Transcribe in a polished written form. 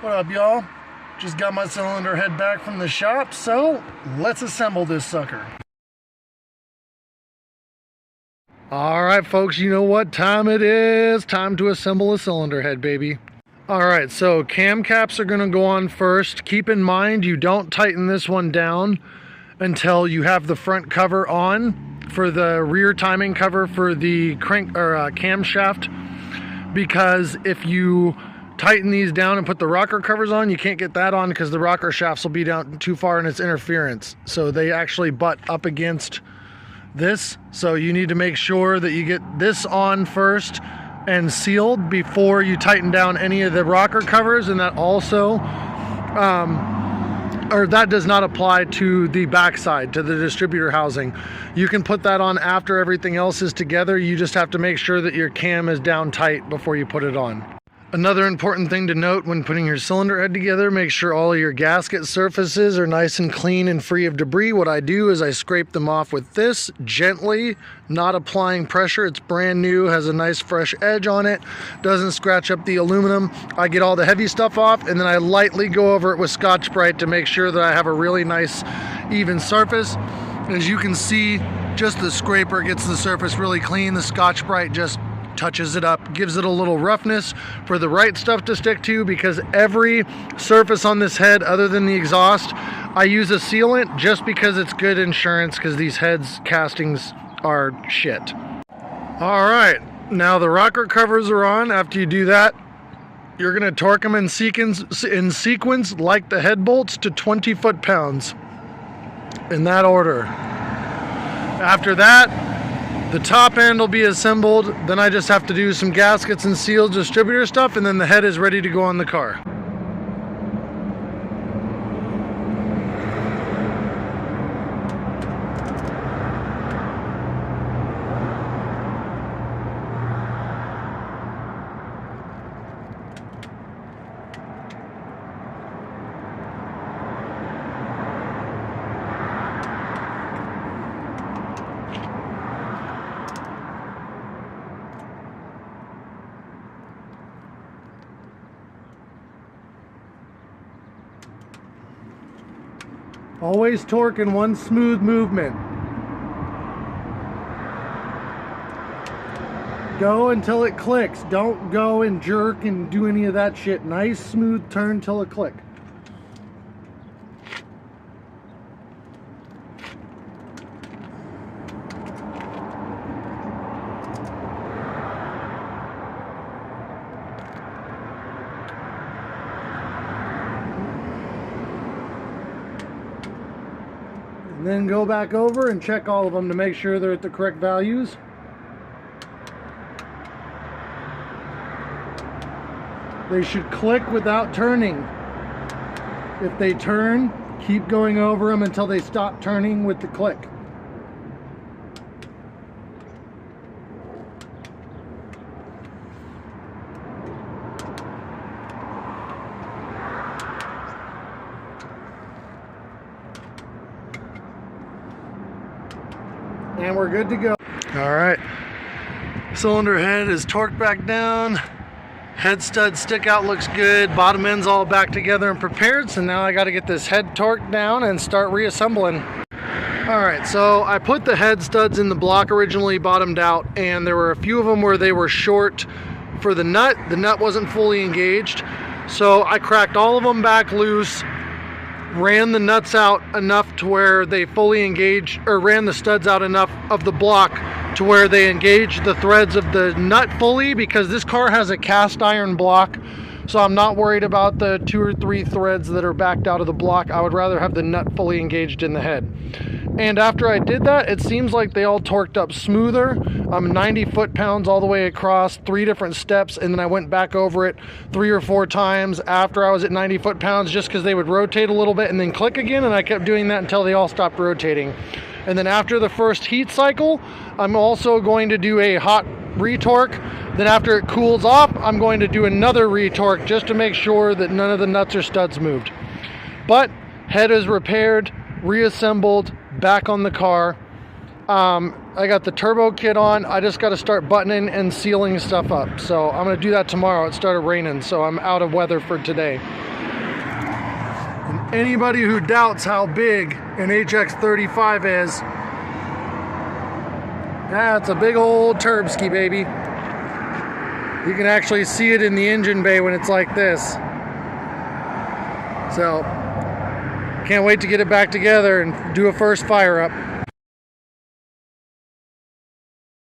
What up, y'all? Just got my cylinder head back from the shop, so let's assemble this sucker. All right, folks, you know what time it is. Time to assemble a cylinder head, baby. All right, so cam caps are gonna go on first. Keep in mind, you don't tighten this one down until you have the front cover on for the rear timing cover for the crank or camshaft, because if you tighten these down and put the rocker covers on, you can't get that on because the rocker shafts will be down too far in its interference. So they actually butt up against this. So you need to make sure that you get this on first and sealed before you tighten down any of the rocker covers, and that also or that does not apply to the backside, to the distributor housing. You can put that on after everything else is together. You just have to make sure that your cam is down tight before you put it on. Another important thing to note when putting your cylinder head together, make sure all of your gasket surfaces are nice and clean and free of debris. What I do is I scrape them off with this gently, not applying pressure. It's brand new, has a nice fresh edge on it, doesn't scratch up the aluminum. I get all the heavy stuff off, and then I lightly go over it with Scotch-Brite to make sure that I have a really nice even surface. As you can see, just the scraper gets the surface really clean. The Scotch-Brite just touches it up, gives it a little roughness for the right stuff to stick to, because every surface on this head other than the exhaust, I use a sealant just because it's good insurance, because these heads castings are shit. All right, now the rocker covers are on. After you do that, you're gonna torque them in sequence like the head bolts to 20 foot-pounds in that order. After that, the top end will be assembled. Then I just have to do some gaskets and seals, distributor stuff, and then the head is ready to go on the car. Always torque in one smooth movement. Go until it clicks. Don't go and jerk and do any of that shit. Nice smooth turn till it clicks. And then go back over and check all of them to make sure they're at the correct values. They should click without turning. If they turn, keep going over them until they stop turning with the click. And we're good to go. All right, cylinder head is torqued back down. Head stud stick out looks good. Bottom end's all back together and prepared. So now I got to get this head torqued down and start reassembling. All right, so I put the head studs in the block originally bottomed out, and there were a few of them where they were short for the nut. The nut wasn't fully engaged. So I cracked all of them back loose, ran the nuts out enough to where they fully engaged, or ran the studs out enough of the block to where they engaged the threads of the nut fully, because this car has a cast iron block, so I'm not worried about the 2 or 3 threads that are backed out of the block. I would rather have the nut fully engaged in the head. And after I did that, it seems like they all torqued up smoother. I'm 90 foot-pounds all the way across, 3 different steps, and then I went back over it 3 or 4 times after I was at 90 foot-pounds, just because they would rotate a little bit and then click again, and I kept doing that until they all stopped rotating. And then after the first heat cycle, I'm also going to do a hot retorque. Then after it cools off, I'm going to do another retorque just to make sure that none of the nuts or studs moved. But head is repaired, reassembled, back on the car. I got the turbo kit on. I just got to start buttoning and sealing stuff up. So I'm going to do that tomorrow. It started raining, so I'm out of weather for today. And anybody who doubts how big an HX35 is, that's a big old Turbski, baby. You can actually see it in the engine bay when it's like this. So, can't wait to get it back together and do a first fire up.